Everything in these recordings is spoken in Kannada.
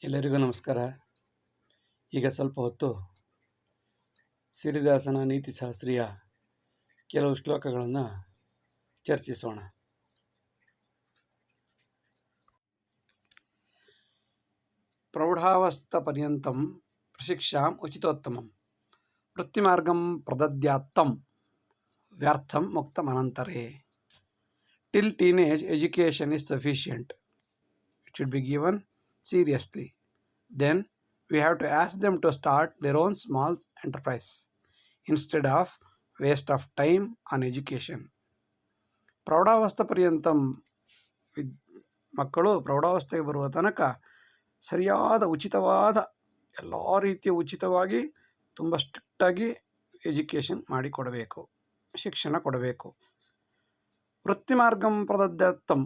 ಎಲ್ಲರಿಗೂ ನಮಸ್ಕಾರ. ಈಗ ಸ್ವಲ್ಪ ಹೊತ್ತು ಸಿರಿದಾಸನ ನೀತಿಶಾಸ್ತ್ರೀಯ ಕೆಲವು ಶ್ಲೋಕಗಳನ್ನು ಚರ್ಚಿಸೋಣ. ಪ್ರೌಢಾವಸ್ಥಾಪರ್ಯಂತಂ ಪ್ರಶಿಕ್ಷಾಂ ಉಚಿತೋತ್ತಮಂ ವೃತ್ತಿಮಾರ್ಗಂ ಪ್ರದದ್ಯಾತ್ತಂ ವ್ಯರ್ಥಂ ಮುಕ್ತಮನಂತರೇ. Till teenage education is sufficient. It should be given seriously. Then we have to ask them to start their own small enterprise instead of waste of time on education. ಪ್ರೌಢಾವಸ್ಥೆ ಪರ್ಯಂತಂ ಮಕ್ಕಳು ಪ್ರೌಢಾವಸ್ಥೆಗೆ ಬರುವ ತನಕ ಸರಿಯಾದ ಉಚಿತವಾದ ಎಲ್ಲ ರೀತಿಯ ಉಚಿತವಾಗಿ ತುಂಬ ಸ್ಟ್ರಿಕ್ಟಾಗಿ ಎಜುಕೇಷನ್ ಮಾಡಿಕೊಡಬೇಕು, ಶಿಕ್ಷಣ ಕೊಡಬೇಕು. ವೃತ್ತಿ ಮಾರ್ಗಂ ಪ್ರದದ್ಯಾತ್ತಂ,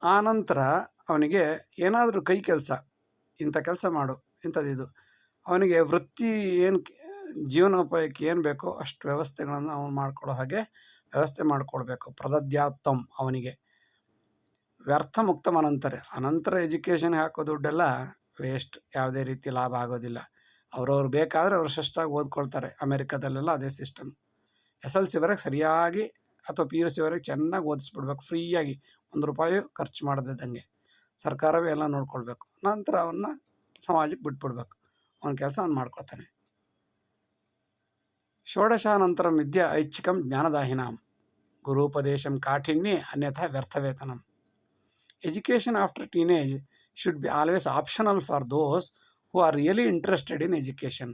ಆನಂತರ ಅವನಿಗೆ ಏನಾದರೂ ಕೈ ಕೆಲಸ, ಇಂಥ ಕೆಲಸ ಮಾಡು, ಇಂಥದ್ದಿದು, ಅವನಿಗೆ ವೃತ್ತಿ ಏನು ಜೀವನೋಪಾಯಕ್ಕೆ ಏನು ಬೇಕೋ ಅಷ್ಟು ವ್ಯವಸ್ಥೆಗಳನ್ನು ಅವನು ಮಾಡಿಕೊಡೋ ಹಾಗೆ ವ್ಯವಸ್ಥೆ ಮಾಡಿಕೊಡ್ಬೇಕು. ಪ್ರದದ್ಯಾತ್ತಂ, ಅವನಿಗೆ ವ್ಯರ್ಥ ಮುಕ್ತಂ ಅನಂತರ ಎಜುಕೇಷನ್ಗೆ ಹಾಕೋ ದುಡ್ಡೆಲ್ಲ ವೇಸ್ಟ್, ಯಾವುದೇ ರೀತಿ ಲಾಭ ಆಗೋದಿಲ್ಲ. ಅವ್ರವ್ರು ಬೇಕಾದರೆ ಅವ್ರು ಶಿಸ್ತಾಗಿ ಓದ್ಕೊಳ್ತಾರೆ. ಅಮೆರಿಕದಲ್ಲೆಲ್ಲ ಅದೇ ಸಿಸ್ಟಮ್. SLC ಸರಿಯಾಗಿ ಅಥವಾ PUC ಚೆನ್ನಾಗಿ ಓದಿಸ್ಬಿಡ್ಬೇಕು, ಫ್ರೀಯಾಗಿ, ₹1 ಖರ್ಚು ಮಾಡದಿದ್ದಂಗೆ. ಸರ್ಕಾರವೇ ಎಲ್ಲ ನೋಡ್ಕೊಳ್ಬೇಕು. ನಂತರ ಅವನ್ನ ಸಮಾಜಕ್ಕೆ ಬಿಟ್ಬಿಡ್ಬೇಕು, ಅವನ ಕೆಲಸ ಅವ್ನು ಮಾಡ್ಕೊಳ್ತಾನೆ. ಷೋಡಶಾನಂತರಂ ವಿದ್ಯಾ ಐಚ್ಛಿಕಂ ಜ್ಞಾನದಾಹಿನಾಂ ಗುರುಪದೇಶಂ ಕಾಠಿನ್ಯೇ ಅನ್ಯಥಾ ವ್ಯರ್ಥವೇತನಂ. Education after teenage should be always optional for those who are really interested in education.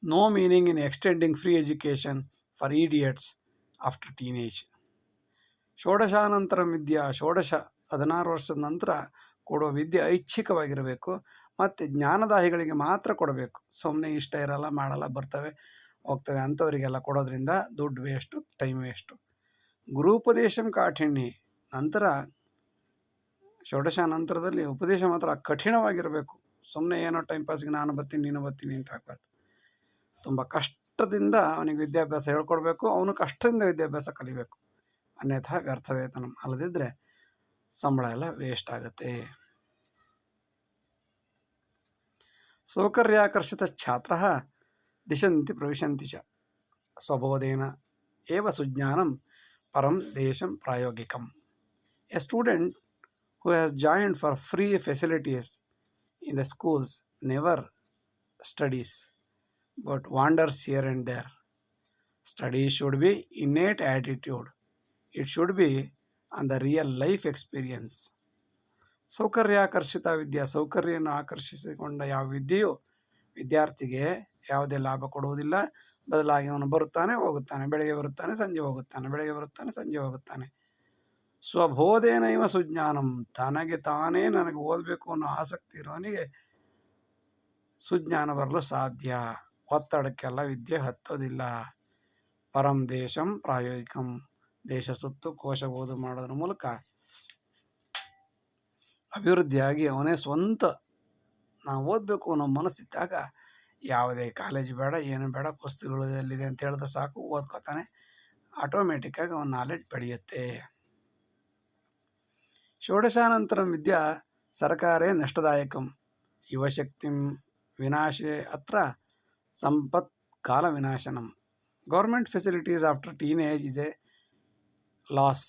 No meaning in extending free education for idiots after teenage. ಷೋಡಶಾನಂತರಂ ವಿದ್ಯಾ, 16 ವರ್ಷದ ನಂತರ ಕೊಡುವ ವಿದ್ಯೆ ಐಚ್ಛಿಕವಾಗಿರಬೇಕು ಮತ್ತು ಜ್ಞಾನದಾಹಿಗಳಿಗೆ ಮಾತ್ರ ಕೊಡಬೇಕು. ಸುಮ್ಮನೆ ಇಷ್ಟ ಇರಲ್ಲ, ಮಾಡಲ್ಲ, ಬರ್ತವೆ ಹೋಗ್ತವೆ ಅಂಥವರಿಗೆಲ್ಲ ಕೊಡೋದ್ರಿಂದ ದುಡ್ಡು ವೇಸ್ಟು, ಟೈಮ್ ವೇಸ್ಟು. ಗುರುಪದೇಶಂ ಕಾಠಿಣ್ಯ, ನಂತರ ಷೋಡಶಾನಂತರದಲ್ಲಿ ಉಪದೇಶ ಮಾತ್ರ ಕಠಿಣವಾಗಿರಬೇಕು. ಸುಮ್ಮನೆ ಏನೋ ಟೈಮ್ ಪಾಸ್ಗೆ ನಾನು ಬರ್ತೀನಿ ನೀನು ಬರ್ತೀನಿ ಅಂತ ಹಾಕ್ಬಾರ್ದು. ತುಂಬ ಕಷ್ಟದಿಂದ ಅವನಿಗೆ ವಿದ್ಯಾಭ್ಯಾಸ ಹೇಳ್ಕೊಡ್ಬೇಕು, ಅವನು ಕಷ್ಟದಿಂದ ವಿದ್ಯಾಭ್ಯಾಸ ಕಲಿಬೇಕು. ಅನ್ಯಥಾ ವ್ಯರ್ಥವೇತನ, ಅಲ್ಲದಿದ್ದರೆ ಸಂಬಳ ಎಲ್ಲ ವೇಸ್ಟ್ ಆಗುತ್ತೆ. ಸೌಕರ್ಯಾಕರ್ಷಿತ ಛಾತ್ರ ದಿಶಂತಿ ಪ್ರವಿಶಂತಿ ಚ ಸ್ವಬೋಧೇನ ಏವ ಸುಜ್ಞಾನಂ ಪರಂ ದೇಶಂ ಪ್ರಾಯೋಗಿಕಂ. A student who has joined for free facilities in the schools never studies but wanders here and there. Studies should be innate attitude. It should be on the real life experience. ಸೌಕರ್ಯಾಕರ್ಷಿತ ವಿದ್ಯಾ, ಸೌಕರ್ಯವನ್ನು ಆಕರ್ಷಿಸಿಕೊಂಡ ಯಾವ ವಿದ್ಯೆಯು ವಿದ್ಯಾರ್ಥಿಗೆ ಯಾವುದೇ ಲಾಭ ಕೊಡುವುದಿಲ್ಲ. ಬದಲಾಗಿ ಅವನು ಬರುತ್ತಾನೆ ಹೋಗುತ್ತಾನೆ, ಬೆಳಗ್ಗೆ ಬರುತ್ತಾನೆ ಸಂಜೆ ಹೋಗುತ್ತಾನೆ, ಬೆಳಗ್ಗೆ ಬರುತ್ತಾನೆ ಸಂಜೆ ಹೋಗುತ್ತಾನೆ. ಸ್ವಬೋಧೇನೈವ ಸುಜ್ಞಾನಂ, ತನಗೆ ತಾನೇ ನನಗೆ ಓದಬೇಕು ಅನ್ನೋ ಆಸಕ್ತಿ ಇರೋನಿಗೆ ಸುಜ್ಞಾನ ಬರಲು ಸಾಧ್ಯ. ಒತ್ತಡಕ್ಕೆಲ್ಲ ವಿದ್ಯೆ ಹತ್ತೋದಿಲ್ಲ. ಪರಂ ದೇಶಂ ಪ್ರಾಯೋಗಿಕಂ, ದೇಶ ಸುತ್ತು ಕೋಶ ಓದು ಮಾಡೋದ್ರ ಮೂಲಕ ಅಭಿವೃದ್ಧಿಯಾಗಿ ಅವನೇ ಸ್ವಂತ ನಾವು ಓದಬೇಕು ಅನ್ನೋ ಮನಸ್ಸಿದ್ದಾಗ ಯಾವುದೇ ಕಾಲೇಜ್ ಬೇಡ, ಏನು ಬೇಡ, ಪುಸ್ತಕಗಳು ಎಲ್ಲಿದೆ ಅಂತ ಹೇಳಿದ್ರೆ ಸಾಕು, ಓದ್ಕೋತಾನೆ. ಆಟೋಮೆಟಿಕ್ಕಾಗಿ ಅವನ ನಾಲೆಡ್ಜ್ ಬೆಳೆಯುತ್ತೆ. ಷೋಡಶಾನಂತರಂ ವಿದ್ಯಾ ಸರ್ಕಾರೇ ನಷ್ಟದಾಯಕಂ ಯುವಶಕ್ತಿಂ ವಿನಾಶೇ ಅತ್ರ ಸಂಪತ್ ಕಾಲ ವಿನಾಶನಂ. Government facilities after teenage is a loss.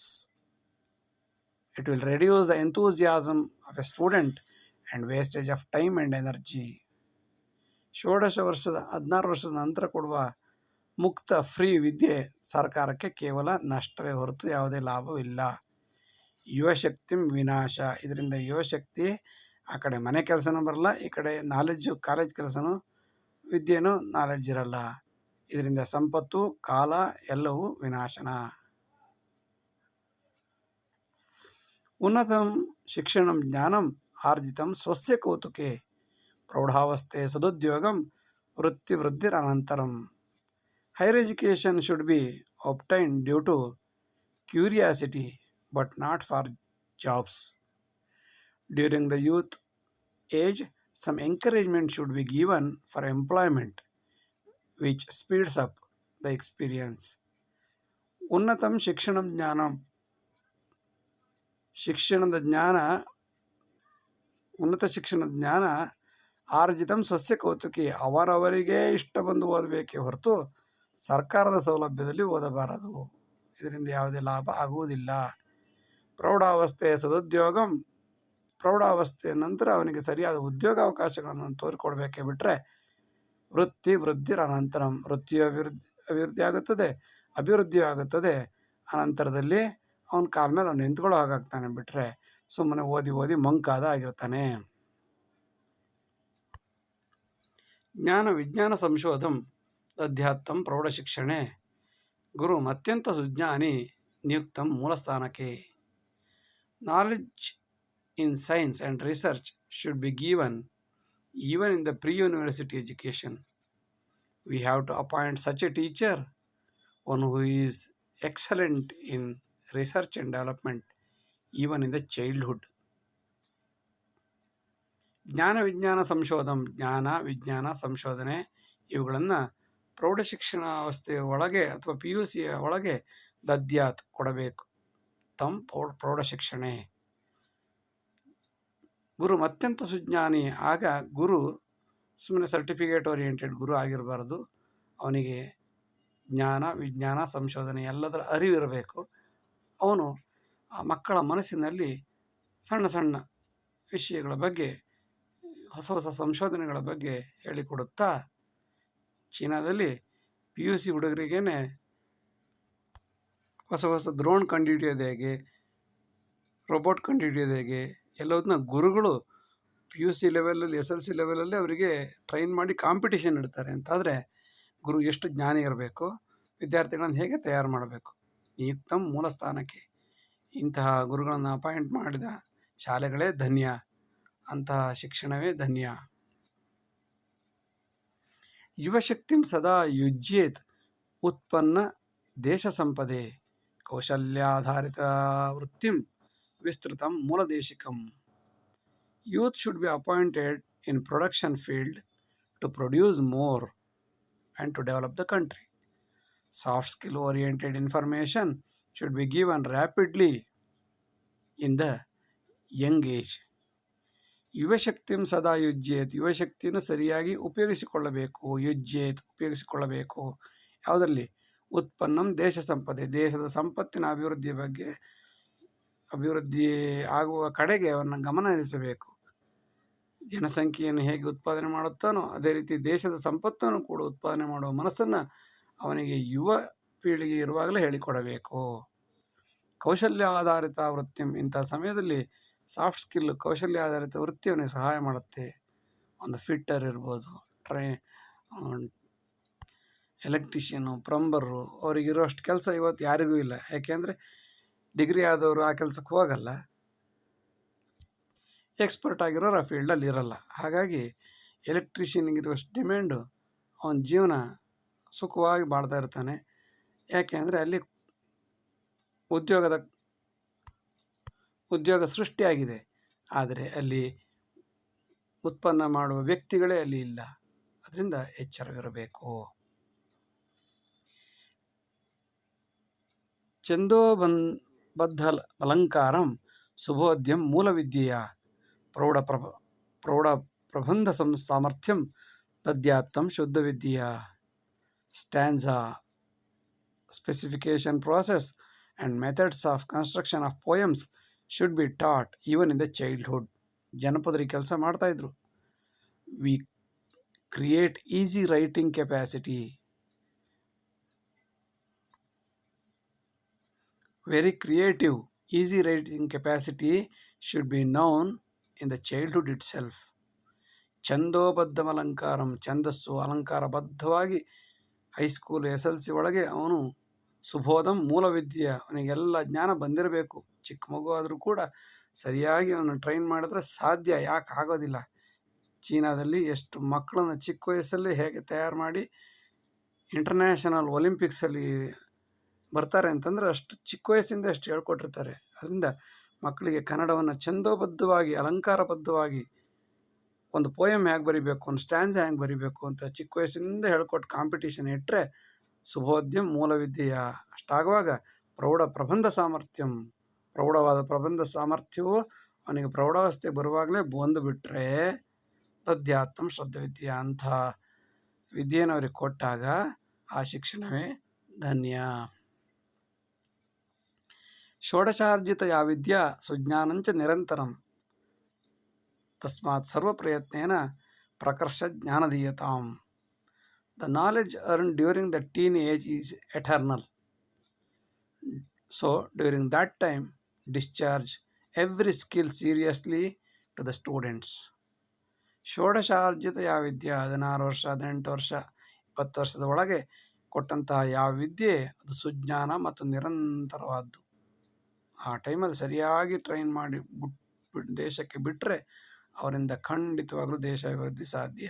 It will reduce the enthusiasm of a student and wastage of time and energy. 16 ವರ್ಷದ ನಂತರ ಕೊಡುವ ಮುಕ್ತ ಫ್ರೀ ವಿದ್ಯೆ ಸರ್ಕಾರಕ್ಕೆ ಕೇವಲ ನಷ್ಟವೇ ಹೊರತು ಯಾವುದೇ ಲಾಭವಿಲ್ಲ. ಯುವಶಕ್ತಿ ವಿನಾಶ, ಇದರಿಂದ ಯುವಶಕ್ತಿ ಆ ಕಡೆ ಮನೆ ಕೆಲಸನೂ ಬರಲ್ಲ, ಈ ಕಡೆ ನಾಲೆಡ್ಜು ಕಾಲೇಜ್ ಕೆಲಸನೂ ವಿದ್ಯೆನೂ ನಾಲೆಡ್ಜ್ ಇರಲ್ಲ. ಇದರಿಂದ ಸಂಪತ್ತು ಕಾಲ ಎಲ್ಲವೂ ವಿನಾಶನ. ಉನ್ನತಂ ಶಿಕ್ಷಣಂ ಜ್ಞಾನಂ ಆರ್ಜಿತಂ ಸ್ವಸ್ಯ ಕೌತುಕೆ ಪ್ರೌಢಾವಸ್ಥೆ ಸದುದ್ಯೋಗಂ ವೃತ್ತಿವೃದ್ಧಿರನಂತರಂ. Higher education should be obtained due to curiosity but not for jobs. During the youth age, some encouragement should be given for employment which speeds up the experience. ಉನ್ನತಂ ಶಿಕ್ಷಣಂ ಜ್ಞಾನಂ, ಶಿಕ್ಷಣದ ಜ್ಞಾನ ಉನ್ನತ ಶಿಕ್ಷಣ ಜ್ಞಾನ ಆರ್ಜಿತಂ ಸ್ವಸ್ಯ ಕೌತುಕಿ, ಅವರವರಿಗೆ ಇಷ್ಟ ಬಂದು ಓದಬೇಕೇ ಹೊರತು ಸರ್ಕಾರದ ಸೌಲಭ್ಯದಲ್ಲಿ ಓದಬಾರದು. ಇದರಿಂದ ಯಾವುದೇ ಲಾಭ ಆಗುವುದಿಲ್ಲ. ಪ್ರೌಢಾವಸ್ಥೆಯ ಸದುದ್ಯೋಗಂ, ಪ್ರೌಢಾವಸ್ಥೆಯ ನಂತರ ಅವನಿಗೆ ಸರಿಯಾದ ಉದ್ಯೋಗಾವಕಾಶಗಳನ್ನು ತೋರಿಕೊಡ್ಬೇಕೇ ಬಿಟ್ಟರೆ ವೃತ್ತಿ ವೃದ್ಧಿರ ಅನಂತರಂ, ವೃತ್ತಿಯು ಅಭಿವೃದ್ಧಿ ಆಗುತ್ತದೆ, ಅಭಿವೃದ್ಧಿಯೂ ಆಗುತ್ತದೆ. ಅನಂತರದಲ್ಲಿ ಅವನ ಕಾಲ ಮೇಲೆ ಅವ್ನು ನಿಂತ್ಕೊಳ್ಳೋ ಹಾಗಾಗ್ತಾನೆ ಬಿಟ್ಟರೆ ಸುಮ್ಮನೆ ಓದಿ ಓದಿ ಮಂಕಾದ ಆಗಿರ್ತಾನೆ. ಜ್ಞಾನ ವಿಜ್ಞಾನ ಸಂಶೋಧಂ ದಧ್ಯಾತ್ತಂ ಪ್ರೌಢಶಿಕ್ಷಣೆ ಗುರು ಅತ್ಯಂತ ಸುಜ್ಞಾನಿ ನಿಯುಕ್ತಂ ಮೂಲಸ್ಥಾನಕ್ಕೆ. Knowledge in science and research should be given even in the pre-university education. We have to appoint such a teacher, one who is excellent in research and development even in the childhood. ಜ್ಞಾನ ವಿಜ್ಞಾನ ಸಂಶೋಧಂ, ಜ್ಞಾನ ವಿಜ್ಞಾನ ಸಂಶೋಧನೆ ಇವುಗಳನ್ನು ಪ್ರೌಢಶಿಕ್ಷಣ ಅವಸ್ಥೆಯ ಒಳಗೆ ಅಥವಾ PUCಯ ಒಳಗೆ ದದ್ಯಾತ್ ಕೊಡಬೇಕು. ತಂ ಪ್ರೌಢಶಿಕ್ಷಣೆ ಗುರು ಅತ್ಯಂತ ಸುಜ್ಞಾನಿ. ಆಗ ಗುರು ಸುಮ್ಮನೆ ಸರ್ಟಿಫಿಕೇಟ್ ಓರಿಯೆಂಟೆಡ್ ಗುರು ಆಗಿರಬಾರ್ದು. ಅವನಿಗೆ ಜ್ಞಾನ ವಿಜ್ಞಾನ ಸಂಶೋಧನೆ ಎಲ್ಲದರ ಅರಿವಿರಬೇಕು. ಅವನು ಆ ಮಕ್ಕಳ ಮನಸ್ಸಿನಲ್ಲಿ ಸಣ್ಣ ಸಣ್ಣ ವಿಷಯಗಳ ಬಗ್ಗೆ, ಹೊಸ ಹೊಸ ಸಂಶೋಧನೆಗಳ ಬಗ್ಗೆ ಹೇಳಿಕೊಡುತ್ತಾ, ಚೀನಾದಲ್ಲಿ PUC ಹುಡುಗರಿಗೇನೆ ಹೊಸ ಹೊಸ ಡ್ರೋನ್ ಕಂಡುಹಿಡಿಯೋದು ಹೇಗೆ, ರೋಬೋಟ್ ಕಂಡುಹಿಡಿಯೋದು ಹೇಗೆ ಎಲ್ಲವನ್ನ ಗುರುಗಳು PUC ಲೆವೆಲಲ್ಲಿ SLC ಲೆವೆಲಲ್ಲಿ ಅವರಿಗೆ ಟ್ರೈನ್ ಮಾಡಿ ಕಾಂಪಿಟೇಷನ್ ಇಡ್ತಾರೆ. ಅಂತಾದರೆ ಗುರು ಎಷ್ಟು ಜ್ಞಾನಿ ಇರಬೇಕು, ವಿದ್ಯಾರ್ಥಿಗಳನ್ನು ಹೇಗೆ ತಯಾರು ಮಾಡಬೇಕು. ನಿಯುಕ್ತಂ ಮೂಲ ಸ್ಥಾನಕ್ಕೆ, ಇಂತಹ ಗುರುಗಳನ್ನು ಅಪಾಯಿಂಟ್ ಮಾಡಿದ ಶಾಲೆಗಳೇ ಧನ್ಯ, ಅಂತಹ ಶಿಕ್ಷಣವೇ ಧನ್ಯ. ಯುವಶಕ್ತಿಂ ಸದಾ ಯುಜ್ಯೇತ್ ಉತ್ಪನ್ನ ದೇಶ ಸಂಪದೆ ಕೌಶಲ್ಯಾಧಾರಿತ ವೃತ್ತಿಂ ವಿಸ್ತೃತಂ ಮೂಲದೇಶಿಕಂ. Youth should be appointed in production field to produce more and to develop the country. Soft skill oriented information should be given rapidly in the young age. ಯುವಶಕ್ತಿಂ ಸದಾ ಯುಜ್ಯೇತ್, ಯುವಶಕ್ತಿಯನ್ನು ಸರಿಯಾಗಿ ಉಪಯೋಗಿಸಿಕೊಳ್ಳಬೇಕು. ಯುಜ್ಯೇತ್ ಉಪಯೋಗಿಸಿಕೊಳ್ಳಬೇಕು. ಯಾವುದರಲ್ಲಿ? ಉತ್ಪನ್ನಂ ದೇಶ ಸಂಪದೆ, ದೇಶದ ಸಂಪತ್ತಿನ ಅಭಿವೃದ್ಧಿಯ ಬಗ್ಗೆ, ಅಭಿವೃದ್ಧಿ ಆಗುವ ಕಡೆಗೆ ಅವನ್ನ ಗಮನ ಹರಿಸಬೇಕು. ಜನಸಂಖ್ಯೆಯನ್ನು ಹೇಗೆ ಉತ್ಪಾದನೆ ಮಾಡುತ್ತಾನೋ ಅದೇ ರೀತಿ ದೇಶದ ಸಂಪತ್ತನ್ನು ಕೂಡ ಉತ್ಪಾದನೆ ಮಾಡುವ ಮನಸ್ಸನ್ನು ಅವನಿಗೆ ಯುವ ಪೀಳಿಗೆ ಇರುವಾಗಲೇ ಹೇಳಿಕೊಡಬೇಕು. ಕೌಶಲ್ಯ ಆಧಾರಿತ ವೃತ್ತಿ, ಇಂಥ ಸಮಯದಲ್ಲಿ ಸಾಫ್ಟ್ ಸ್ಕಿಲ್ ಕೌಶಲ್ಯ ಆಧಾರಿತ ವೃತ್ತಿ ಅವನಿಗೆ ಸಹಾಯ ಮಾಡುತ್ತೆ. ಒಂದು ಫಿಟ್ಟರ್ ಇರ್ಬೋದು, ಎಲೆಕ್ಟ್ರಿಷಿಯನು, ಪ್ಲಂಬರು, ಅವರಿಗಿರೋಷ್ಟು ಕೆಲಸ ಇವತ್ತು ಯಾರಿಗೂ ಇಲ್ಲ. ಯಾಕೆಂದರೆ ಡಿಗ್ರಿ ಆದವರು ಆ ಕೆಲಸಕ್ಕೆ ಹೋಗಲ್ಲ, ಎಕ್ಸ್ಪರ್ಟ್ ಆಗಿರೋರು ಆ ಫೀಲ್ಡಲ್ಲಿ ಇರಲ್ಲ. ಹಾಗಾಗಿ ಎಲೆಕ್ಟ್ರಿಷಿಯನ್ಗಿರುವಷ್ಟು ಡಿಮ್ಯಾಂಡು, ಅವನ ಜೀವನ ಸುಖವಾಗಿ ಬಾಳ್ತಾ ಇರ್ತಾನೆ. ಯಾಕೆ ಅಂದರೆ ಅಲ್ಲಿ ಉದ್ಯೋಗ ಸೃಷ್ಟಿಯಾಗಿದೆ, ಆದರೆ ಅಲ್ಲಿ ಉತ್ಪನ್ನ ಮಾಡುವ ವ್ಯಕ್ತಿಗಳೇ ಅಲ್ಲಿ ಇಲ್ಲ. ಅದರಿಂದ ಎಚ್ಚರವಿರಬೇಕು. ಛಂದೋಬದ್ಧ ಅಲಂಕಾರಂ ಸುಬೋಧ್ಯಂ ಮೂಲವಿದ್ಯೆಯ ಪ್ರೌಢ ಪ್ರಬಂಧ ಸಾಮರ್ಥ್ಯಂ ದದ್ಯಾತ್ತಂ ಶುದ್ಧ ವಿದ್ಯೆಯ. ಸ್ಟ್ಯಾನ್ಸಾ, specification process and methods of construction of poems should be taught even in the childhood. ಜನಪದರಿ ಕೆಲಸ ಮಾಡ್ತಾಯಿದ್ರು. We create easy writing capacity. Very creative, easy writing capacity should be known in the childhood itself. ಛಂದೋಬದ್ಧ ಅಲಂಕಾರಂ, ಛಂದಸ್ಸು ಅಲಂಕಾರಬದ್ಧವಾಗಿ ಹೈಸ್ಕೂಲ್ SLC ಒಳಗೆ ಅವನು ಸುಬೋಧಂ ಮೂಲವಿದ್ಯೆ, ಅವನಿಗೆಲ್ಲ ಜ್ಞಾನ ಬಂದಿರಬೇಕು. ಚಿಕ್ಕ ಮಗು ಆದರೂ ಕೂಡ ಸರಿಯಾಗಿ ಅವನು ಟ್ರೈನ್ ಮಾಡಿದ್ರೆ ಸಾಧ್ಯ, ಯಾಕೆ ಆಗೋದಿಲ್ಲ. ಚೀನಾದಲ್ಲಿ ಎಷ್ಟು ಮಕ್ಕಳನ್ನು ಚಿಕ್ಕ ವಯಸ್ಸಲ್ಲಿ ಹೇಗೆ ತಯಾರು ಮಾಡಿ ಇಂಟರ್ನ್ಯಾಷನಲ್ ಒಲಿಂಪಿಕ್ಸಲ್ಲಿ ಬರ್ತಾರೆ ಅಂತಂದರೆ ಅಷ್ಟು ಚಿಕ್ಕ ವಯಸ್ಸಿಂದ ಅಷ್ಟು ಹೇಳ್ಕೊಟ್ಟಿರ್ತಾರೆ. ಅದರಿಂದ ಮಕ್ಕಳಿಗೆ ಕನ್ನಡವನ್ನು ಛಂದೋಬದ್ಧವಾಗಿ ಅಲಂಕಾರಬದ್ಧವಾಗಿ ಒಂದು ಪೋಯಮ್ ಹೇಗೆ ಬರಿಬೇಕು, ಒಂದು ಸ್ಟ್ಯಾನ್ಸ್ ಹೇಗೆ ಬರಿಬೇಕು ಅಂತ ಚಿಕ್ಕ ವಯಸ್ಸಿನಿಂದ ಹೇಳ್ಕೊಟ್ಟು ಕಾಂಪಿಟೇಷನ್ ಇಟ್ಟರೆ ಸುಬೋಧ್ಯಂ ಮೂಲವಿದ್ಯೆಯ. ಅಷ್ಟಾಗುವಾಗ ಪ್ರೌಢ ಪ್ರಬಂಧ ಸಾಮರ್ಥ್ಯಂ, ಪ್ರೌಢವಾದ ಪ್ರಬಂಧ ಸಾಮರ್ಥ್ಯವು ಅವನಿಗೆ ಪ್ರೌಢಾವಸ್ಥೆ ಬರುವಾಗಲೇ ಬಂದುಬಿಟ್ರೆ ತದ್ಯಾತ್ತಂ ಶ್ರದ್ಧವಿದ್ಯೆ, ಅಂಥ ವಿದ್ಯೆಯನ್ನು ಅವ್ರಿಗೆ ಕೊಟ್ಟಾಗ ಆ ಶಿಕ್ಷಣವೇ ಧನ್ಯ. ಷೋಡಶಾರ್ಜಿತ ಯಾ ವಿದ್ಯಾ ಸುಜ್ಞಾನಂಚ ನಿರಂತರಂ ತಸ್ಮಾತ್ ಸರ್ವ ಪ್ರಯತ್ನೇನ ಪ್ರಕರ್ಷ ಜ್ಞಾನದೀಯತಾಂ. The knowledge earned during the teen age is eternal. So during that time discharge every skill seriously to the students. ಷೋಡಶಾರ್ಜಿತ ಯಾವ ವಿದ್ಯೆ 16 ವರ್ಷ 18 ವರ್ಷ 20 ವರ್ಷದ ಒಳಗೆ ಕೊಟ್ಟಂತಹ ಯಾವ ವಿದ್ಯೆ ಅದು ಸುಜ್ಞಾನ ಮತ್ತು ನಿರಂತರವಾದ್ದು. ಆ ಟೈಮಲ್ಲಿ ಸರಿಯಾಗಿ ಟ್ರೈನ್ ಮಾಡಿ ದೇಶಕ್ಕೆ ಬಿಟ್ಟರೆ ಅವರಿಂದ ಖಂಡಿತವಾಗಲೂ ದೇಶ ಅಭಿವೃದ್ಧಿ ಸಾಧ್ಯ.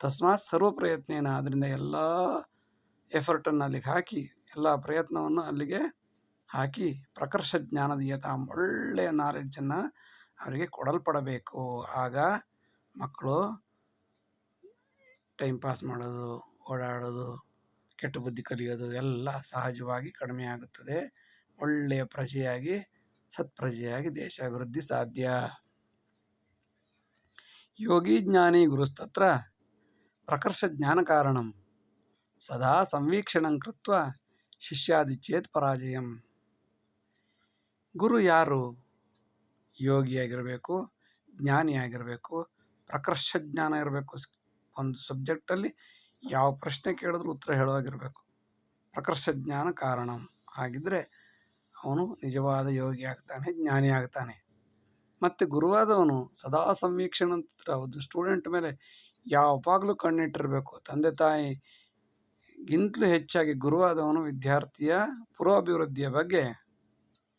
ತಸ್ಮಾತ್ ಸರ್ವ ಪ್ರಯತ್ನೇನ, ಅದರಿಂದ ಎಲ್ಲ ಎಫರ್ಟನ್ನು ಅಲ್ಲಿಗೆ ಹಾಕಿ, ಎಲ್ಲ ಪ್ರಯತ್ನವನ್ನು ಅಲ್ಲಿಗೆ ಹಾಕಿ ಪ್ರಕರ್ಷ ಜ್ಞಾನದೀಯತ, ಒಳ್ಳೆಯ ನಾಲೆಡ್ಜನ್ನು ಅವರಿಗೆ ಕೊಡಲ್ಪಡಬೇಕು. ಆಗ ಮಕ್ಕಳು ಟೈಮ್ ಪಾಸ್ ಮಾಡೋದು, ಓಡಾಡೋದು, ಕೆಟ್ಟ ಬುದ್ಧಿ ಕಲಿಯೋದು ಎಲ್ಲ ಸಹಜವಾಗಿ ಕಡಿಮೆ ಆಗುತ್ತದೆ. ಒಳ್ಳೆಯ ಪ್ರಜೆಯಾಗಿ ಸತ್ಪ್ರಜೆಯಾಗಿ ದೇಶ ಅಭಿವೃದ್ಧಿ ಸಾಧ್ಯ. ಯೋಗಿ ಜ್ಞಾನಿ ಗುರುಸ್ತತ್ರ ಪ್ರಕರ್ಷ ಜ್ಞಾನ ಕಾರಣಂ ಸದಾ ಸಂವೀಕ್ಷಣಂ ಕೃತ್ವ ಶಿಷ್ಯಾದಿಚ್ಛೇತ್ ಪರಾಜಯಂ. ಗುರು ಯಾರು? ಯೋಗಿಯಾಗಿರಬೇಕು, ಜ್ಞಾನಿಯಾಗಿರಬೇಕು, ಪ್ರಕರ್ಷ ಜ್ಞಾನ ಇರಬೇಕು. ಒಂದು ಸಬ್ಜೆಕ್ಟಲ್ಲಿ ಯಾವ ಪ್ರಶ್ನೆ ಕೇಳಿದ್ರೂ ಉತ್ತರ ಹೇಳುವಾಗಿರಬೇಕು. ಪ್ರಕರ್ಷ ಜ್ಞಾನ ಕಾರಣಂ. ಹಾಗಿದ್ದರೆ ಅವನು ನಿಜವಾದ ಯೋಗಿ ಆಗ್ತಾನೆ, ಜ್ಞಾನಿ ಆಗ್ತಾನೆ. ಮತ್ತು ಗುರುವಾದವನು ಸದಾ ಸಂವೀಕ್ಷಣ, ಒಂದು ಸ್ಟೂಡೆಂಟ್ ಮೇಲೆ ಯಾವಾಗಲೂ ಕಣ್ಣಿಟ್ಟಿರಬೇಕು. ತಂದೆ ತಾಯಿಗಿಂತಲೂ ಹೆಚ್ಚಾಗಿ ಗುರುವಾದವನು ವಿದ್ಯಾರ್ಥಿಯ ಪುರೋಭಿವೃದ್ಧಿಯ ಬಗ್ಗೆ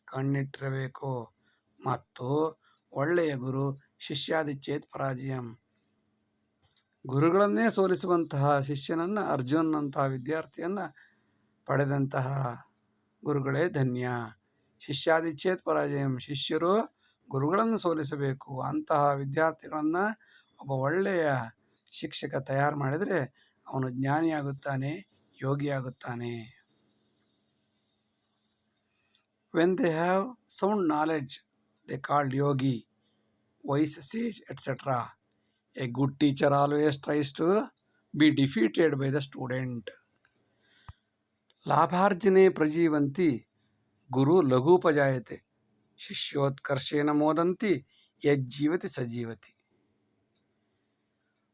ಕಣ್ಣಿಟ್ಟಿರಬೇಕು. ಮತ್ತು ಒಳ್ಳೆಯ ಗುರು ಶಿಷ್ಯಾದಿಚ್ಛೇತ್ ಪರಾಜಯಂ, ಗುರುಗಳನ್ನೇ ಸೋಲಿಸುವಂತಹ ಶಿಷ್ಯನನ್ನು, ಅರ್ಜುನಂತಹ ವಿದ್ಯಾರ್ಥಿಯನ್ನು ಪಡೆದಂತಹ ಗುರುಗಳೇ ಧನ್ಯ. ಶಿಷ್ಯಾದಿಚ್ಛೇತ್ ಪರಾಜಯಂ, ಶಿಷ್ಯರು ಗುರುಗಳನ್ನು ಸೋಲಿಸಬೇಕು. ಅಂತಹ ವಿದ್ಯಾರ್ಥಿಗಳನ್ನು ಒಬ್ಬ ಒಳ್ಳೆಯ ಶಿಕ್ಷಕ ತಯಾರು ಮಾಡಿದರೆ ಅವನು ಜ್ಞಾನಿಯಾಗುತ್ತಾನೆ, ಯೋಗಿಯಾಗುತ್ತಾನೆ. When they have sound knowledge they called yogi, wise, sage, etcetera. A good teacher always tries to be defeated by the student. ಲಾಭಾರ್ಜನೆ ಪ್ರಜೀವಂತಿ ಗುರು ಲಘೂಪಜಾಯತೆ, ಶಿಷ್ಯೋತ್ಕರ್ಷೇನ ಮೋದಂತಿ ಯಜ್ಜೀವತಿ ಸಜೀವತಿ.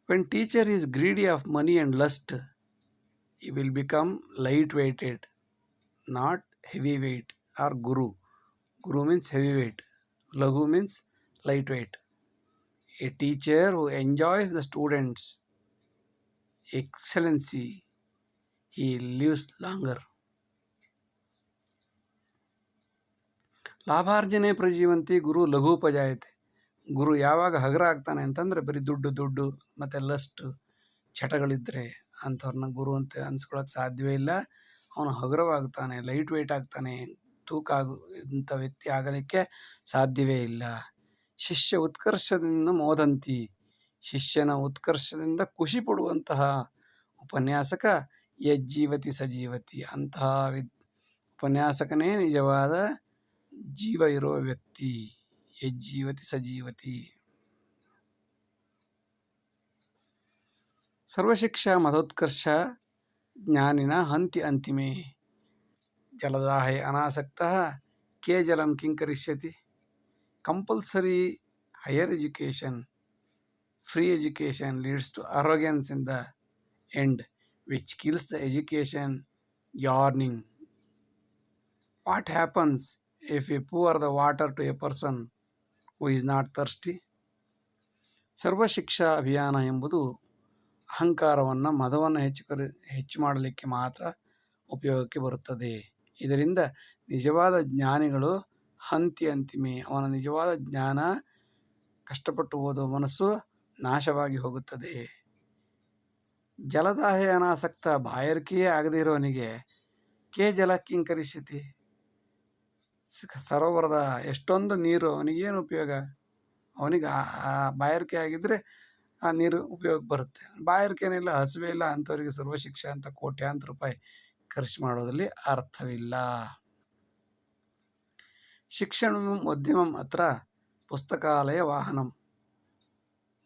When teacher is greedy of money and lust, he will become light-weighted, not heavyweight or guru. Guru means heavyweight. Laghu means lightweight. A teacher who enjoys the students' excellency, he lives longer. ಲಾಭಾರ್ಜನೆ ಪ್ರಜೀವಂತಿ ಗುರು ಲಘೂಪಜಾಯತೆ. ಗುರು ಯಾವಾಗ ಹಗರ ಆಗ್ತಾನೆ ಅಂತಂದರೆ ಬರೀ ದುಡ್ಡು ಮತ್ತು ಲಸ್ಟ್ ಚಟಗಳಿದ್ದರೆ ಅಂಥವ್ರನ್ನ ಗುರು ಅಂತ ಅನ್ಸ್ಕೊಳಕ್ಕೆ ಸಾಧ್ಯವೇ ಇಲ್ಲ. ಅವನು ಹಗುರವಾಗ್ತಾನೆ, ಲೈಟ್ ವೆಯ್ಟ್ ಆಗ್ತಾನೆ, ತೂಕ ಇಂಥ ವ್ಯಕ್ತಿ ಆಗಲಿಕ್ಕೆ ಸಾಧ್ಯವೇ ಇಲ್ಲ. ಶಿಷ್ಯ ಉತ್ಕರ್ಷದಿಂದ ಮೋದಂತಿ, ಶಿಷ್ಯನ ಉತ್ಕರ್ಷದಿಂದ ಖುಷಿ ಪಡುವಂತಹ ಉಪನ್ಯಾಸಕ ಯಜ್ಜೀವತಿ ಸಜೀವತಿ, ಅಂತಹ ಉಪನ್ಯಾಸಕನೇ ನಿಜವಾದ ಜೀವ ಇರುವ ವ್ಯಕ್ತಿ. ಯಜ್ಜೀವತಿ ಸಜೀವತಿ. ಸರ್ವಶಿಕ್ಷಾ ಮದೋತ್ಕರ್ಷ ಜ್ಞಾನಿನ ಹಂತಿ ಅಂತಿಮೆ. ಜಲದಾಹೆ ಅನಾಸಕ್ತಃ ಕೇ ಜಲಂ ಕಿಂಕರಿಷ್ಯತಿ. Compulsory higher education, free education leads to arrogance in the end, which kills the education yearning. What happens if we pour the water to a person who is not thirsty? ಸರ್ವಶಿಕ್ಷಾ ಅಭಿಯಾನ ಎಂಬುದು ಅಹಂಕಾರವನ್ನು, ಮದವನ್ನು ಹೆಚ್ಚು ಮಾಡಲಿಕ್ಕೆ ಮಾತ್ರ ಉಪಯೋಗಕ್ಕೆ ಬರುತ್ತದೆ. ಇದರಿಂದ ನಿಜವಾದ ಜ್ಞಾನಿಗಳು ಹಂತಿ ಅಂತಿಮೆ, ಅವನ ನಿಜವಾದ ಜ್ಞಾನ, ಕಷ್ಟಪಟ್ಟು ಓದುವ ಮನಸ್ಸು ನಾಶವಾಗಿ ಹೋಗುತ್ತದೆ. ಜಲದಾಹೆ ಅನಾಸಕ್ತ, ಬಾಯಾರಿಕೆಯೇ ಆಗದೇ ಇರೋವನಿಗೆ ಕೇ ಜಲ ಕಿಂಕರಿಷ್ಯತಿ, ಸರೋವರದ ಎಷ್ಟೊಂದು ನೀರು ಅವನಿಗೇನು ಉಪಯೋಗ? ಅವನಿಗೆ ಆ ಬಾಯಾರಿಕೆ ಆಗಿದ್ದರೆ ಆ ನೀರು ಉಪಯೋಗ ಬರುತ್ತೆ. ಬಾಯಾರಿಕೆನಿಲ್ಲ, ಹಸಿವೆ ಇಲ್ಲ, ಅಂಥವರಿಗೆ ಸರ್ವಶಿಕ್ಷೆ ಅಂತ ಕೋಟ್ಯಾಂತರ ರೂಪಾಯಿ ಖರ್ಚು ಮಾಡೋದ್ರಲ್ಲಿ ಅರ್ಥವಿಲ್ಲ. ಶಿಕ್ಷಣ ಮಧ್ಯಮಂ ಅತ್ರ పుస్తకాలయ వాహనం.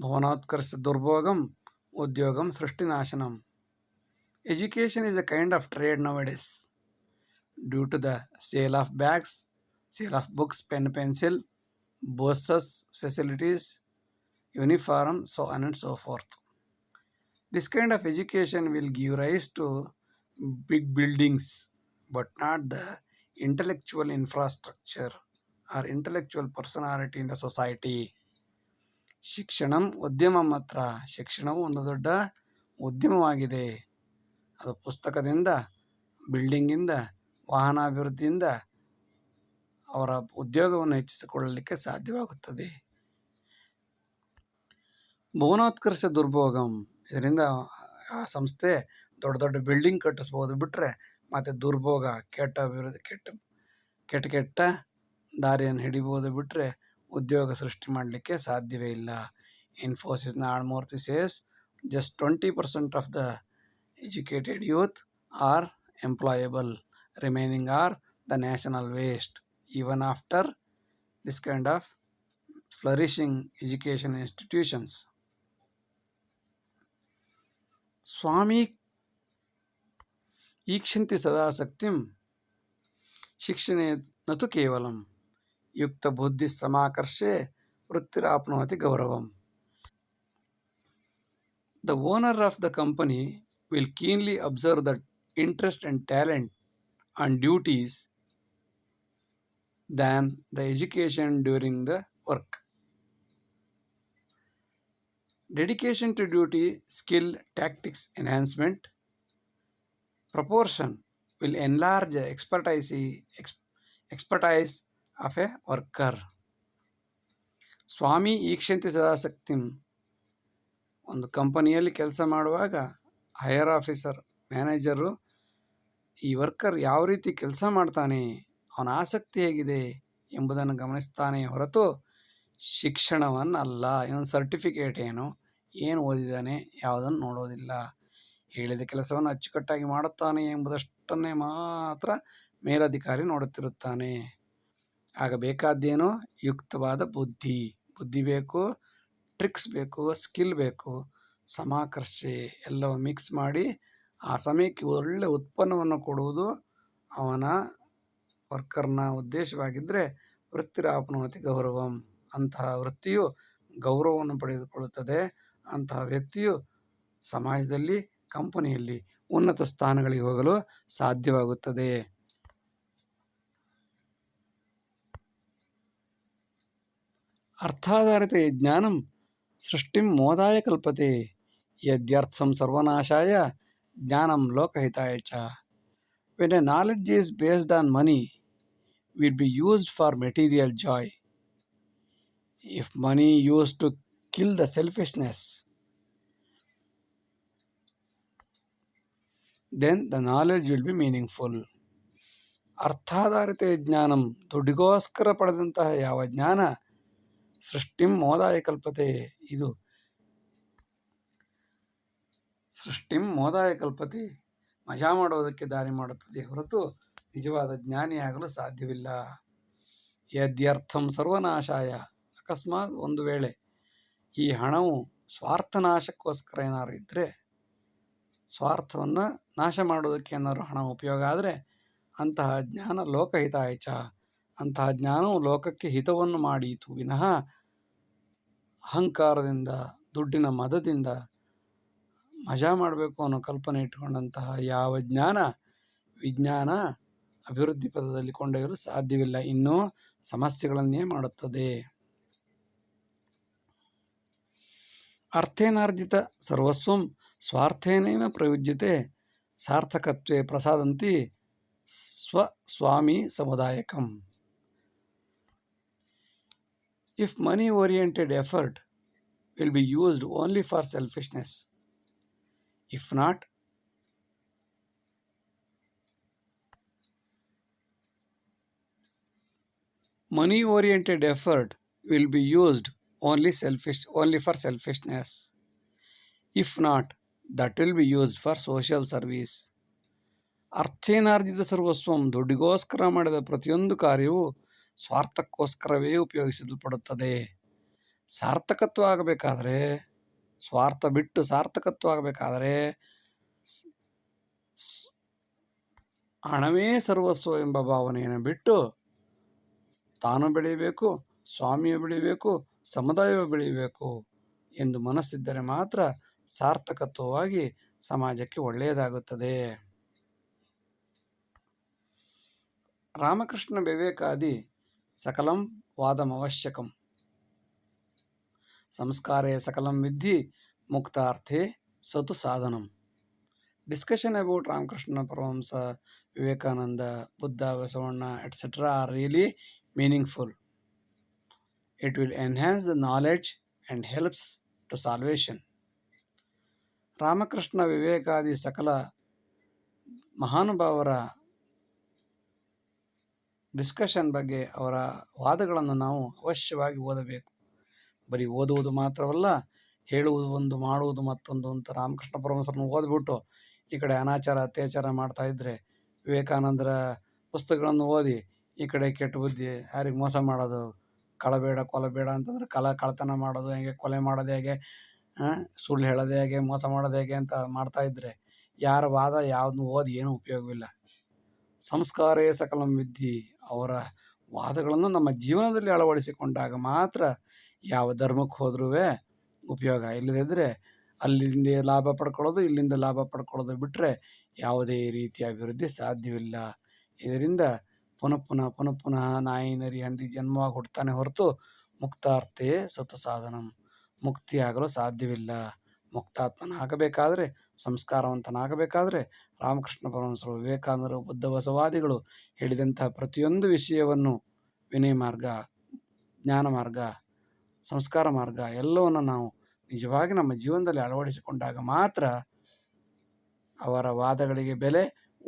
భువనోత్కర్ష దుర్భోగం ఉద్యోగం సృష్టినాశనం. Education is a kind of trade nowadays due to the sale of bags, sale of books, pen, pencil, buses, facilities, uniform, so on and so forth. This kind of education will give rise to big buildings, but not the intellectual infrastructure or intellectual personality in the society. ಶಿಕ್ಷಣಂ ಉದ್ಯಮ ಮಾತ್ರ. ಶಿಕ್ಷಣವು ಒಂದು ದೊಡ್ಡ ಉದ್ಯಮವಾಗಿದೆ. ಅದು ಪುಸ್ತಕದಿಂದ, ಬಿಲ್ಡಿಂಗಿಂದ, ವಾಹನಾಭಿವೃದ್ಧಿಯಿಂದ ಅವರ ಉದ್ಯೋಗವನ್ನು ಹೆಚ್ಚಿಸಿಕೊಳ್ಳಲಿಕ್ಕೆ ಸಾಧ್ಯವಾಗುತ್ತದೆ. ಭುವನೋತ್ಕರ್ಷ ದುರ್ಭೋಗಂ, ಇದರಿಂದ ಆ ಸಂಸ್ಥೆ ದೊಡ್ಡ ದೊಡ್ಡ ಬಿಲ್ಡಿಂಗ್ ಕಟ್ಟಿಸ್ಬೋದು ಬಿಟ್ಟರೆ ಮತ್ತು ದುರ್ಭೋಗ, ಕೆಟ್ಟ ಅಭಿವೃದ್ಧಿ, ಕೆಟ್ಟ ದಾರಿಯನ್ನು ಹಿಡಿಬೋದು ಬಿಟ್ಟರೆ ಉದ್ಯೋಗ ಸೃಷ್ಟಿ ಮಾಡಲಿಕ್ಕೆ ಸಾಧ್ಯವೇ ಇಲ್ಲ. ಇನ್ಫೋಸಿಸ್ನ ಆಳ್ಮೂರ್ತಿ says just 20% of the educated youth are employable, remaining are the national waste. Even after this kind of flourishing education institutions. ಸ್ವಾಮಿ ಈಕ್ಷಂತಿ ಸದಾಸಕ್ತಿಂ ಶಿಕ್ಷಣೆ ನತು ಕೇವಲಂ ಯುಕ್ತ ಬುದ್ಧಿ ಸಮಾಕರ್ಷೆ ವೃತ್ತಿರಾಪ್ನೋತಿ ಗೌರವಂ. The owner of the company will keenly observe the interest and talent and duties than the education during the work. Dedication to duty, skill, tactics enhancement, proportion will enlarge the expertise of a worker. ಸ್ವಾಮಿ ಈಕ್ಷಂತಿ ಸದಾಸಕ್ತಿಂ, ಒಂದು ಕಂಪನಿಯಲ್ಲಿ ಕೆಲಸ ಮಾಡುವಾಗ ಹೈಯರ್ ಆಫೀಸರ್, ಮ್ಯಾನೇಜರು ಈ ವರ್ಕರ್ ಯಾವ ರೀತಿ ಕೆಲಸ ಮಾಡ್ತಾನೆ, ಅವನ ಆಸಕ್ತಿ ಹೇಗಿದೆ ಎಂಬುದನ್ನು ಗಮನಿಸ್ತಾನೆ ಹೊರತು ಶಿಕ್ಷಣವನ್ನಲ್ಲ. ಇವನು ಸರ್ಟಿಫಿಕೇಟ್ ಏನು ಓದಿದ್ದಾನೆ ಯಾವುದನ್ನು ನೋಡೋದಿಲ್ಲ. ಹೇಳಿದ ಕೆಲಸವನ್ನು ಅಚ್ಚುಕಟ್ಟಾಗಿ ಮಾಡುತ್ತಾನೆ ಎಂಬುದಷ್ಟನ್ನೇ ಮಾತ್ರ ಮೇಲಧಿಕಾರಿ ನೋಡುತ್ತಿರುತ್ತಾನೆ. ಆಗ ಬೇಕಾದ್ದೇನೋ ಯುಕ್ತವಾದ ಬುದ್ಧಿ ಬೇಕು, ಟ್ರಿಕ್ಸ್ ಬೇಕು, ಸ್ಕಿಲ್ ಬೇಕು, ಸಮಾಕರ್ಷೆ ಎಲ್ಲವೂ ಮಿಕ್ಸ್ ಮಾಡಿ ಆ ಸಮಯಕ್ಕೆ ಒಳ್ಳೆಯ ಉತ್ಪನ್ನವನ್ನು ಕೊಡುವುದು ಅವನ ವರ್ಕರ್ನ ಉದ್ದೇಶವಾಗಿದ್ದರೆ ವೃತ್ತಿರಾಪ್ನೋತಿ ಗೌರವಂ, ಅಂತಹ ವೃತ್ತಿಯು ಗೌರವವನ್ನು ಪಡೆದುಕೊಳ್ಳುತ್ತದೆ. ಅಂತಹ ವ್ಯಕ್ತಿಯು ಸಮಾಜದಲ್ಲಿ, ಕಂಪನಿಯಲ್ಲಿ ಉನ್ನತ ಸ್ಥಾನಗಳಿಗೆ ಹೋಗಲು ಸಾಧ್ಯವಾಗುತ್ತದೆ. ಅರ್ಥಾಧಾರಿತ ಜ್ಞಾನಂ ಸೃಷ್ಟಿಂ ಮೋದಾಯ ಕಲ್ಪತೆ ಯದ್ಯರ್ಥಂ ಸರ್ವನಾಶಾಯ ಜ್ಞಾನಂ ಲೋಕಹಿತಾಯ ಚ. When a knowledge is based on money, will be used for material joy. If money used to kill the selfishness, then the knowledge will be meaningful. ಅರ್ಥಾಧಾರಿತ ಜ್ಞಾನಂ, ದುಡ್ಡಿಗೋಸ್ಕರ ಪಡೆದಂತಹ ಯಾವ ಜ್ಞಾನ, ಸೃಷ್ಟಿಂ ಮೋದಾಯ ಕಲ್ಪತೆ, ಇದು ಸೃಷ್ಟಿಂ ಮೋದಾಯ ಕಲ್ಪತೆ, ಮಜಾ ಮಾಡುವುದಕ್ಕೆ ದಾರಿ ಮಾಡುತ್ತದೆ ಹೊರತು ನಿಜವಾದ ಜ್ಞಾನಿಯಾಗಲು ಸಾಧ್ಯವಿಲ್ಲ. ಯದ್ಯರ್ಥಂ ಸರ್ವನಾಶಾಯ, ಅಕಸ್ಮಾತ್ ಒಂದು ವೇಳೆ ಈ ಹಣವು ಸ್ವಾರ್ಥನಾಶಕ್ಕೋಸ್ಕರ ಏನಾದ್ರು ಇದ್ದರೆ, ಸ್ವಾರ್ಥವನ್ನು ನಾಶ ಮಾಡುವುದಕ್ಕೆ ಏನಾದ್ರು ಹಣ ಉಪಯೋಗ ಆದರೆ ಅಂತಹ ಜ್ಞಾನ ಲೋಕಹಿತಾಯ ಚ, ಅಂತಹ ಜ್ಞಾನವು ಲೋಕಕ್ಕೆ ಹಿತವನ್ನು ಮಾಡೀತು ವಿನಃ ಅಹಂಕಾರದಿಂದ, ದುಡ್ಡಿನ ಮದದಿಂದ ಮಜಾ ಮಾಡಬೇಕು ಅನ್ನೋ ಕಲ್ಪನೆ ಇಟ್ಟುಕೊಂಡಂತಹ ಯಾವ ಜ್ಞಾನ, ವಿಜ್ಞಾನ ಅಭಿವೃದ್ಧಿ ಪದದಲ್ಲಿ ಕೊಂಡೊಯ್ಯಲು ಸಾಧ್ಯವಿಲ್ಲ, ಇನ್ನೂ ಸಮಸ್ಯೆಗಳನ್ನೇ ಮಾಡುತ್ತದೆ. ಅರ್ಥೇನಾರ್ಜಿತ ಸರ್ವಸ್ವಂ ಸ್ವಾರ್ಥೇನೈವ ಪ್ರಯುಜ್ಯತೆ ಸಾರ್ಥಕತ್ವೇ ಪ್ರಸಾದಂತಿ ಸ್ವಸ್ವಾಮಿ ಸಮುದಾಯಕಂ. If money-oriented effort will be used only for selfishness, if not, money-oriented effort will be used only for selfishness. If not, that will be used for social service. ಅರ್ಥೇನಾರ್ಜಿತ ಸರ್ವಸ್ವಂ, ದುಡ್ಡಿಗೋಸ್ಕರ ಮಾಡಿದ ಪ್ರತಿಯೊಂದು ಕಾರ್ಯವು ಸ್ವಾರ್ಥಕ್ಕೋಸ್ಕರವೇ ಉಪಯೋಗಿಸಲ್ಪಡುತ್ತದೆ. ಸಾರ್ಥಕತ್ವ ಆಗಬೇಕಾದ್ರೆ, ಸ್ವಾರ್ಥ ಬಿಟ್ಟು ಸಾರ್ಥಕತ್ವ ಆಗಬೇಕಾದ್ರೆ ಹಣವೇ ಸರ್ವಸ್ವ ಎಂಬ ಭಾವನೆಯನ್ನು ಬಿಟ್ಟು ತಾನು ಬೆಳೀಬೇಕು, ಸ್ವಾಮಿಯು ಬೆಳೀಬೇಕು, ಸಮುದಾಯವು ಬೆಳೀಬೇಕು ಎಂದು ಮನಸ್ಸಿದ್ದರೆ ಮಾತ್ರ ಸಾರ್ಥಕತ್ವವಾಗಿ ಸಮಾಜಕ್ಕೆ ಒಳ್ಳೆಯದಾಗುತ್ತದೆ. ರಾಮಕೃಷ್ಣ ವಿವೇಕಾದಿ ಸಕಲಂ ವಾದಮವಶ್ಯಕಂ ಸಂಸ್ಕಾರೇ ಸಕಲಂ ವಿದ್ಧಿ ಮುಕ್ತಾರ್ಥೇ ಸತು ಸಾಧನಂ. Discussion about Ramakrishna Paramahamsa, Vivekananda, Buddha, Basavana, etc. are really meaningful. It will enhance the knowledge and helps to salvation. Ramakrishna ವಿವೇಕಾದಿ ಸಕಲ ಮಹಾನುಭಾವರ ಡಿಸ್ಕಷನ್ ಬಗ್ಗೆ, ಅವರ ವಾದಗಳನ್ನು ನಾವು ಅವಶ್ಯವಾಗಿ ಓದಬೇಕು. ಬರೀ ಓದುವುದು ಮಾತ್ರವಲ್ಲ, ಹೇಳುವುದು ಒಂದು, ಮಾಡುವುದು ಮತ್ತೊಂದು ಅಂತ ರಾಮಕೃಷ್ಣ ಪರಮಹಂಸರನ್ನು ಓದ್ಬಿಟ್ಟು ಈ ಕಡೆ ಅನಾಚಾರ ಅತ್ಯಾಚಾರ ಮಾಡ್ತಾ ಇದ್ದರೆ, ವಿವೇಕಾನಂದರ ಪುಸ್ತಕಗಳನ್ನು ಓದಿ ಈ ಕಡೆ ಕೆಟ್ಟ ಬುದ್ಧಿ, ಯಾರಿಗೆ ಮೋಸ ಮಾಡೋದು, ಕಳಬೇಡ ಕೊಲಬೇಡ ಅಂತಂದ್ರೆ ಕಳ್ಳತನ ಮಾಡೋದು ಹೇಗೆ, ಕೊಲೆ ಮಾಡೋದು ಹೇಗೆ, ಸುಳ್ಳು ಹೇಳೋದು ಹೇಗೆ, ಮೋಸ ಮಾಡೋದು ಹೇಗೆ ಅಂತ ಮಾಡ್ತಾ ಇದ್ದರೆ ಯಾರ ವಾದ ಯಾವುದನ್ನು ಓದಿ ಏನೂ ಉಪಯೋಗವಿಲ್ಲ. ಸಂಸ್ಕಾರೇ ಸಕಲಂ ವಿದ್ಧಿ, ಅವರ ವಾದಗಳನ್ನು ನಮ್ಮ ಜೀವನದಲ್ಲಿ ಅಳವಡಿಸಿಕೊಂಡಾಗ ಮಾತ್ರ ಯಾವ ಧರ್ಮಕ್ಕೆ ಹೋದ್ರೂ ಉಪಯೋಗ. ಇಲ್ಲದಿದ್ದರೆ ಅಲ್ಲಿಂದ ಲಾಭ ಪಡ್ಕೊಳ್ಳೋದು, ಇಲ್ಲಿಂದ ಲಾಭ ಪಡ್ಕೊಳ್ಳೋದು ಬಿಟ್ಟರೆ ಯಾವುದೇ ರೀತಿಯ ಅಭಿವೃದ್ಧಿ ಸಾಧ್ಯವಿಲ್ಲ. ಇದರಿಂದ ಪುನಃ ನಾಯಿ ನರಿ ಹಂದಿ ಜನ್ಮವಾಗಿ ಹುಡ್ತಾನೆ ಹೊರತು ಮುಕ್ತಾರ್ಥೇ ಸತು ಸಾಧನಂ, ಮುಕ್ತಿಯಾಗಲು ಸಾಧ್ಯವಿಲ್ಲ. ಮುಕ್ತಾತ್ಮನಾಗಬೇಕಾದರೆ, ಸಂಸ್ಕಾರವಂತನಾಗಬೇಕಾದರೆ ರಾಮಕೃಷ್ಣ ಪರಮಹಂಸರು, ವಿವೇಕಾನಂದರು, ಬುದ್ಧ ಬಸವಾದಿಗಳು ಹೇಳಿದಂತಹ ಪ್ರತಿಯೊಂದು ವಿಷಯವನ್ನು, ವಿನಯ ಮಾರ್ಗ, ಜ್ಞಾನ ಮಾರ್ಗ, ಸಂಸ್ಕಾರ ಮಾರ್ಗ ಎಲ್ಲವನ್ನು ನಾವು ನಿಜವಾಗಿ ನಮ್ಮ ಜೀವನದಲ್ಲಿ ಅಳವಡಿಸಿಕೊಂಡಾಗ ಮಾತ್ರ ಅವರ ವಾದಗಳಿಗೆ ಬೆಲೆ,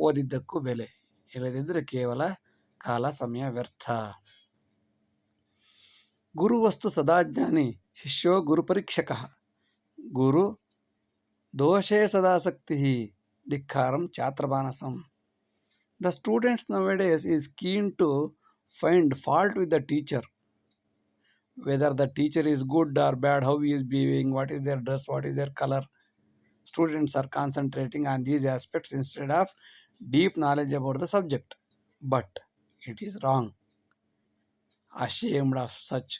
ಓದಿದ್ದಕ್ಕೂ ಬೆಲೆ. ಇಲ್ಲದಿದ್ದರೆ ಕೇವಲ ಕಾಲ ಸಮಯ ವ್ಯರ್ಥ. ಗುರುವಸ್ತು ಸದಾಜ್ಞಾನಿ ಶಿಷ್ಯೋ ಗುರುಪರೀಕ್ಷಕ ಗುರು ದೋಷೇ ಸದಾಸಕ್ತಿ ಧಿಕ್ಕಾರಂ ಛಾತ್ರಮಾನಸಂ. The students nowadays is keen to find fault with the teacher. Whether the teacher is good or bad, how he is behaving, what is their dress, what is their color. Students are concentrating on these aspects instead of deep knowledge about the subject. But it is wrong. Ashamed of such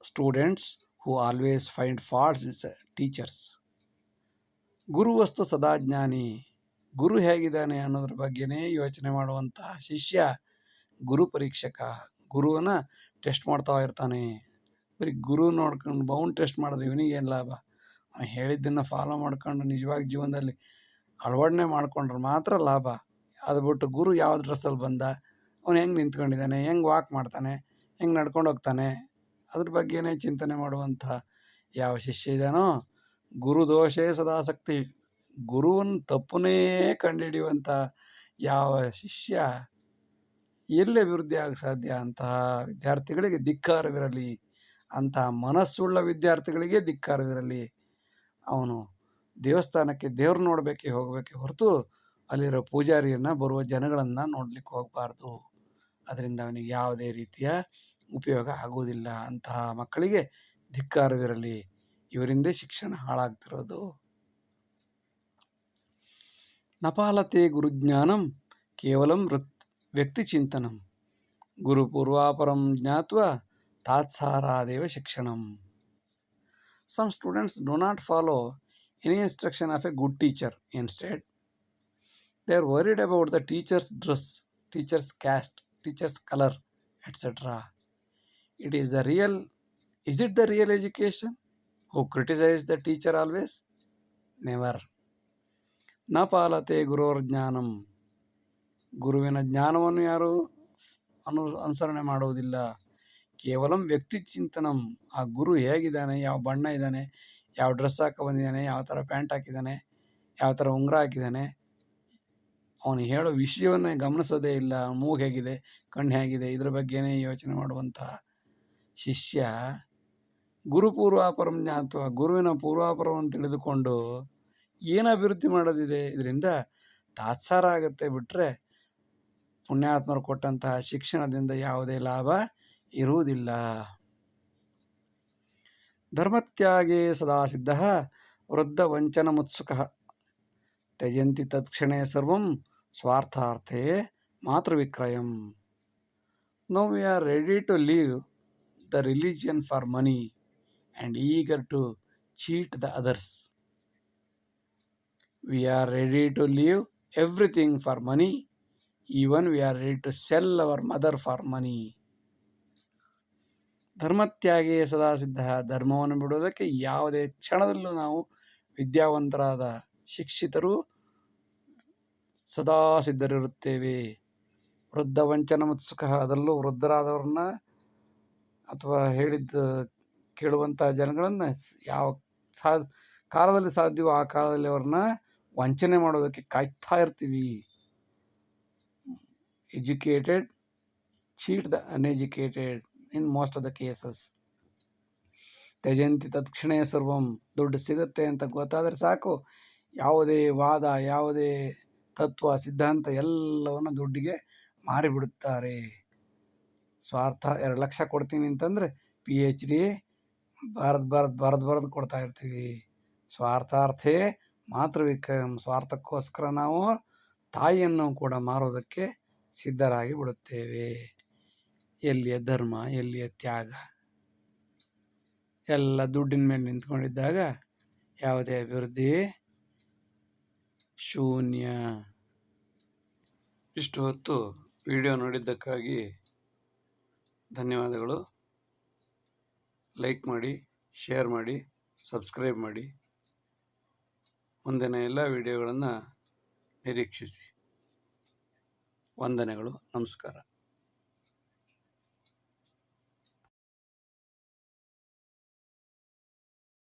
students who always find faults with the teachers. ಗುರುವಸ್ತು ಸದಾಜ್ಞಾನಿ, ಗುರು ಹೇಗಿದ್ದಾನೆ ಅನ್ನೋದ್ರ ಬಗ್ಗೆನೇ ಯೋಚನೆ ಮಾಡುವಂತಹ ಶಿಷ್ಯ ಗುರು ಪರೀಕ್ಷಕ. ಗುರುವನ್ನ ಟೆಸ್ಟ್ ಮಾಡ್ತಾ ಇರ್ತಾನೆ. ಬರೀ ಗುರು ನೋಡ್ಕೊಂಡು ಬೌನ್ ಟೆಸ್ಟ್ ಮಾಡಿದ್ರೆ ಇವನಿಗೇನು ಲಾಭ? ಅವನು ಹೇಳಿದ್ದನ್ನು ಫಾಲೋ ಮಾಡ್ಕೊಂಡು ನಿಜವಾಗಿ ಜೀವನದಲ್ಲಿ ಅಳವಡನೆ ಮಾಡ್ಕೊಂಡ್ರೆ ಮಾತ್ರ ಲಾಭ. ಅದು ಬಿಟ್ಟು ಗುರು ಯಾವ ಡ್ರೆಸ್ಸಲ್ಲಿ ಬಂದ, ಅವನು ಹೆಂಗೆ ನಿಂತ್ಕೊಂಡಿದ್ದಾನೆ, ಹೆಂಗೆ ವಾಕ್ ಮಾಡ್ತಾನೆ, ಹೆಂಗೆ ನಡ್ಕೊಂಡು ಹೋಗ್ತಾನೆ, ಅದ್ರ ಬಗ್ಗೆನೇ ಚಿಂತನೆ ಮಾಡುವಂಥ ಯಾವ ಶಿಷ್ಯ ಇದ್ದಾನೋ, ಗುರು ದೋಷೇ ಸದಾಸಕ್ತಿ, ಗುರುವನ್ನು ತಪ್ಪನೇ ಕಂಡುಹಿಡಿಯುವಂಥ ಯಾವ ಶಿಷ್ಯ ಎಲ್ಲಿ ಅಭಿವೃದ್ಧಿ ಆಗ ಸಾಧ್ಯ? ಅಂತಹ ವಿದ್ಯಾರ್ಥಿಗಳಿಗೆ ಧಿಕ್ಕಾರವಿರಲಿ, ಅಂತಹ ಮನಸ್ಸುಳ್ಳ ವಿದ್ಯಾರ್ಥಿಗಳಿಗೆ ಧಿಕ್ಕಾರವಿರಲಿ. ಅವನು ದೇವಸ್ಥಾನಕ್ಕೆ ದೇವ್ರು ನೋಡಬೇಕೆ ಹೋಗಬೇಕೆ ಹೊರತು ಅಲ್ಲಿರೋ ಪೂಜಾರಿಯನ್ನು, ಬರುವ ಜನಗಳನ್ನು ನೋಡ್ಲಿಕ್ಕೆ ಹೋಗಬಾರ್ದು. ಅದರಿಂದ ಅವನಿಗೆ ಯಾವುದೇ ರೀತಿಯ ಉಪಯೋಗ ಆಗುವುದಿಲ್ಲ. ಅಂತಹ ಮಕ್ಕಳಿಗೆ ಧಿಕ್ಕಾರವಿರಲಿ. ಇವರಿಂದೇ ಶಿಕ್ಷಣ ಹಾಳಾಗ್ತಿರೋದು. ನಪಾಲತೆ ಗುರುಜ್ಞಾನಂ ಕೇವಲಂ ವ್ಯಕ್ತಿ ಚಿಂತನಂ ಗುರು ಪೂರ್ವಾಪರಂ ಜ್ಞಾತ್ವ ತಾತ್ಸಾರಾದೇವ ಶಿಕ್ಷಣಂ. Some students do not follow any instruction of a good teacher. Instead, they are worried about the teacher's dress, teacher's caste, teacher's color, etc. Is it the real education? Who criticize the teacher always? Never. ನ ಪಾಲತೆ ಗುರೋರ್ ಜ್ಞಾನಂ, ಗುರುವಿನ ಜ್ಞಾನವನ್ನು ಯಾರು ಅನುಸರಣೆ ಮಾಡುವುದಿಲ್ಲ. ಕೇವಲಂ ವ್ಯಕ್ತಿ ಚಿಂತನಂ, ಆ ಗುರು ಹೇಗಿದ್ದಾನೆ, ಯಾವ ಬಣ್ಣ ಇದ್ದಾನೆ, ಯಾವ ಡ್ರೆಸ್ ಹಾಕಿ ಬಂದಿದ್ದಾನೆ, ಯಾವ ಥರ ಪ್ಯಾಂಟ್ ಹಾಕಿದ್ದಾನೆ, ಯಾವ ಥರ ಉಂಗುರ ಹಾಕಿದ್ದಾನೆ, ಅವನು ಹೇಳೋ ವಿಷಯವನ್ನೇ ಗಮನಿಸೋದೇ ಇಲ್ಲ. ಮೂಗು ಹೇಗಿದೆ, ಕಣ್ಣು ಹೇಗಿದೆ, ಇದ್ರ ಬಗ್ಗೆನೇ ಯೋಚನೆ ಮಾಡುವಂತಹ ಶಿಷ್ಯ ಗುರು ಪೂರ್ವಾಪರಂ ಜ್ಞಾತ್ವ, ಗುರುವಿನ ಪೂರ್ವಾಪರವನ್ನು ತಿಳಿದುಕೊಂಡು ಏನು ಅಭಿವೃದ್ಧಿ ಮಾಡೋದಿದೆ? ಇದರಿಂದ ತಾತ್ಸಾರ ಆಗುತ್ತೆ ಬಿಟ್ಟರೆ ಪುಣ್ಯಾತ್ಮರು ಕೊಟ್ಟಂತಹ ಶಿಕ್ಷಣದಿಂದ ಯಾವುದೇ ಲಾಭ ಇರುವುದಿಲ್ಲ. ಧರ್ಮತ್ಯಾಗೇ ಸದಾ ಸಿದ್ಧ ವೃದ್ಧ ವಂಚನ ಮುತ್ಸುಕ ತ್ಯಜಂತಿ ತತ್ಕ್ಷಣೇ ಸರ್ವಂ ಸ್ವಾರ್ಥಾರ್ಥೇ ಮಾತೃವಿಕ್ರಯಂ. Now we are ready to leave the religion for money and eager to cheat the others. We are ready to leave everything for money. Even we are ready to sell our mother for money. ಧರ್ಮತ್ಯಾಗೇ ಸದಾ ಸಿದ್ಧ. ಧರ್ಮವನ್ನು ಬಿಡುವುದಕ್ಕೆ ಯಾವುದೇ ಕ್ಷಣದಲ್ಲೂ ನಾವು ವಿದ್ಯಾವಂತರಾದ ಶಿಕ್ಷಿತರು ಸದಾ ಸಿದ್ಧರಿರುತ್ತೇವೆ. ವೃದ್ಧ ವಂಚನ ಮುತ್ಸುಕ, ಅದರಲ್ಲೂ ವೃದ್ಧರಾದವ್ರನ್ನ ಅಥವಾ ಹೇಳಿದ್ದು ಕೇಳುವಂಥ ಜನಗಳನ್ನು ಯಾವ ಕಾಲದಲ್ಲಿ ಸಾಧ್ಯವೋ ಆ ಕಾಲದಲ್ಲಿ ಅವ್ರನ್ನ ವಂಚನೆ ಮಾಡೋದಕ್ಕೆ ಕಾಯ್ತಾ ಇರ್ತೀವಿ. Educated cheat the uneducated in most of the cases. ತ್ಯಜಂತಿ ತತ್ಕ್ಷಣೇ ಸರ್ವಂ. ದುಡ್ಡು ಸಿಗುತ್ತೆ ಅಂತ ಗೊತ್ತಾದರೆ ಸಾಕು, ಯಾವುದೇ ವಾದ, ಯಾವುದೇ ತತ್ವ, ಸಿದ್ಧಾಂತ ಎಲ್ಲವನ್ನು ದುಡ್ಡಿಗೆ ಮಾರಿಬಿಡುತ್ತಾರೆ. ಸ್ವಾರ್ಥ 2 ಲಕ್ಷ ಕೊಡ್ತೀನಿ ಅಂತಂದರೆ PhD ಬರೆದು ಕೊಡ್ತಾ ಇರ್ತೀವಿ. ಸ್ವಾರ್ಥಾರ್ಥೇ ಮಾತೃವಿಕ್ರಯಂ. ಸ್ವಾರ್ಥಕ್ಕೋಸ್ಕರ ನಾವು ತಾಯಿಯನ್ನು ಕೂಡ ಮಾರೋದಕ್ಕೆ ಸಿದ್ಧರಾಗಿ ಬಿಡುತ್ತೇವೆ. ಎಲ್ಲಿಯ ಧರ್ಮ, ಎಲ್ಲಿಯ ತ್ಯಾಗ? ಎಲ್ಲ ದುಡ್ಡಿನ ಮೇಲೆ ನಿಂತ್ಕೊಂಡಿದ್ದಾಗ ಯಾವುದೇ ಅಭಿವೃದ್ಧಿ ಶೂನ್ಯ. ಇಷ್ಟು ಹೊತ್ತು ವಿಡಿಯೋ ನೋಡಿದ್ದಕ್ಕಾಗಿ ಧನ್ಯವಾದಗಳು. ಲೈಕ್ ಮಾಡಿ, ಶೇರ್ ಮಾಡಿ, ಸಬ್ಸ್ಕ್ರೈಬ್ ಮಾಡಿ. ಮುಂದಿನ ಎಲ್ಲ ವಿಡಿಯೋಗಳನ್ನು ನಿರೀಕ್ಷಿಸಿ. ವಂದನೆಗಳು. ನಮಸ್ಕಾರ.